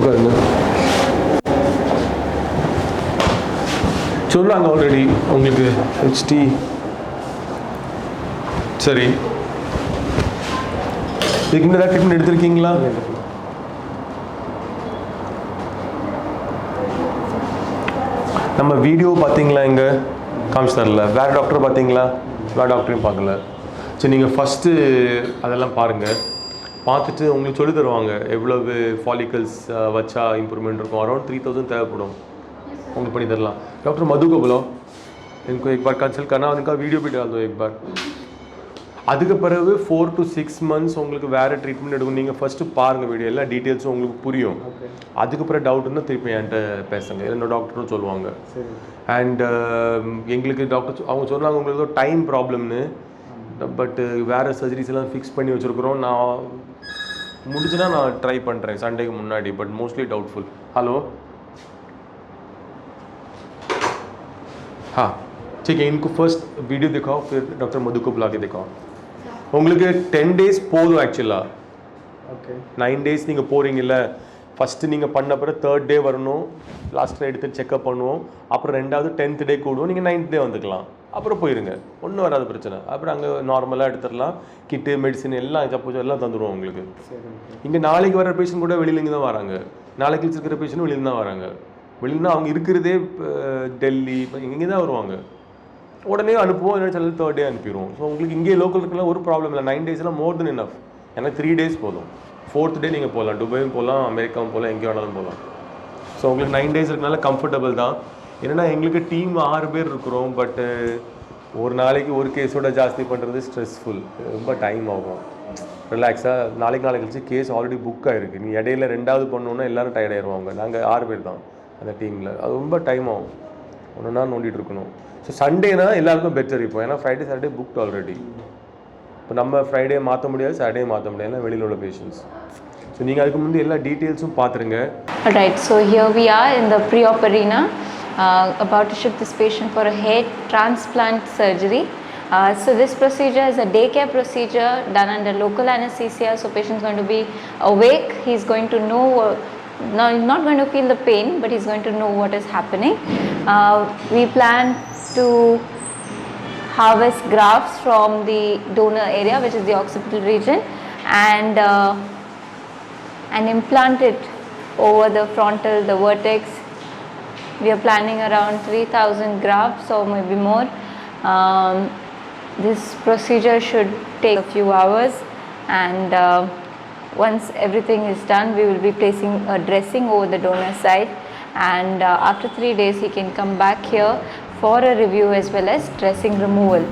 உட்காருங்க. சொன்னாங்க ஆல்ரெடி உங்களுக்கு ஹெச்டி. சரி, இதுக்கு முன்னாடி ட்ரீட்மெண்ட் எடுத்திருக்கீங்களா? நம்ம வீடியோ பார்த்தீங்களா? இங்கே காமிச்சு தரல. வேறு டாக்டர் பார்த்தீங்களா? வேறு டாக்டரையும் பார்க்கல. சரி, நீங்கள் ஃபஸ்ட்டு அதெல்லாம் பாருங்கள். பார்த்துட்டு உங்களுக்கு சொல்லி தருவாங்க எவ்வளவு ஃபாலிகல்ஸ் வச்சா இம்ப்ரூவ்மெண்ட் இருக்கும். அரௌண்ட் 3000 தேவைப்படும். உங்களுக்கு பண்ணி தரலாம். डॉक्टर मधु को बुलाओ, इनको एक बार कंसल्ट करना, उनका वीडियो भी डाल दो एक बार. அதுக்கு பிறகு 4 to 6 months உங்களுக்கு வேறு ட்ரீட்மெண்ட் எடுக்கும். நீங்கள் ஃபஸ்ட்டு பாருங்கள் வீடியோ, எல்லா டீட்டெயில்ஸும் உங்களுக்கு புரியும். அதுக்கப்புறம் டவுட் இருந்தால் திருப்பி என்கிட்ட பேசுங்க, இல்லை டாக்டரும் சொல்லுவாங்க. அண்ட் எங்களுக்கு டாக்டர் அவங்க சொன்னாங்க உங்களுக்கு டைம் ப்ராப்ளம்னு, பட்டு வேறு சர்ஜரிஸ் எல்லாம் ஃபிக்ஸ் பண்ணி வச்சுருக்குறோம். நான் முடிஞ்சுன்னா நான் ட்ரை பண்ணுறேன் சண்டேக்கு முன்னாடி, பட் மோஸ்ட்லி டவுட்ஃபுல். ஹலோ, हाँ ठीक है, इनको फर्स्ट वीडियो दिखाओ, फिर डॉक्टर मधु को बुला के दिखाओ. உங்களுக்கு 10 days போதும் ஆக்சுவலாக. ஓகே, 9 days நீங்கள் போகிறீங்கல்ல, ஃபஸ்ட்டு நீங்கள் பண்ண பிறகு 3rd day வரணும், லாஸ்ட்டில் எடுத்து செக்அப் பண்ணுவோம். அப்புறம் 2வது 10th day கூடுவோம். நீங்கள் 9th day வந்துக்கலாம். அப்புறம் போயிருங்க, ஒன்றும் வராது பிரச்சனை. அப்புறம் அங்கே நார்மலாக எடுத்துடலாம். கிட்டு மெடிசன் எல்லாம் சப்போஸ் எல்லாம் தந்துடுவோம் உங்களுக்கு. இங்கே நாளைக்கு வர பேஷண்ட் கூட வெளியிலேருந்து தான் வராங்க. நாளைக்கு இருக்கிற பேஷண்ட் வெளியிலேருந்து தான் வராங்க. வெளியிலனா அவங்க இருக்கிறதே டெல்லி, இப்போ இங்கே தான் வருவாங்க. உடனே அனுப்புவோம், இல்லைன்னா சில 3rd day அனுப்பிடுவோம். ஸோ உங்களுக்கு இங்கே லோக்கல் இருக்கலாம் ஒரு ப்ராப்ளம் இல்லை. 9 days மோர் தென் இனஃப். ஏன்னா 3 days போதும். 4th day நீங்கள் போகலாம், துபாயும் போகலாம், அமெரிக்காவும் போகலாம், எங்கே வேணாலும் போகலாம். ஸோ உங்களுக்கு 9 days இருக்கனால கம்ஃபர்டபுள் தான். என்னென்னா எங்களுக்கு டீம் 6 பேர் இருக்கிறோம். பட்டு ஒரு நாளைக்கு ஒரு கேஸோட ஜாஸ்தி பண்ணுறது ஸ்ட்ரெஸ்ஃபுல், ரொம்ப டைம் ஆகும். ரிலாக்ஸாக நாளைக்கு கழிச்சு கேஸ் ஆல்ரெடி புக் ஆகிருக்கு. நீ இடையில 2வது பண்ணோன்னா எல்லோரும் டயர்ட் ஆயிடுவாங்க. நாங்கள் 6 பேர் தான் அந்த டீமில். அது ரொம்ப டைம் ஆகும், ஒன்றுனா நோண்டிகிட்டு இருக்கணும். ஸோ சண்டேனா எல்லாருக்கும் பெட்டர் இப்போ, ஏன்னா ஃப்ரைடே சாட்டர்டே புக்ட் ஆல்ரெடி. இப்போ நம்ம ஃப்ரைடே மாற்ற முடியாது, சாட்டர்டே மாற்ற முடியாது, ஏன்னா வெளியில் உள்ள பேஷண்ட்ஸ். ஸோ நீங்கள் அதுக்கு முந்தைய எல்லா டீட்டெயில்ஸும் பார்த்துருங்க. Alright, so here we are in the pre-op arena, about to ship this patient for a head transplant surgery. So this procedure is a daycare procedure done under local anesthesia. So patient is going to be awake. He's going to know. Now he's not going to feel the pain, but he's going to know what is happening. We plan to harvest grafts from the donor area, which is the occipital region, and implant it over the frontal, the vertex. We are planning around 3000 grafts or maybe more. This procedure should take a few hours, and once everything is done, we will be placing a dressing over the donor side, and after 3 days he can come back here for a review as well as dressing removal.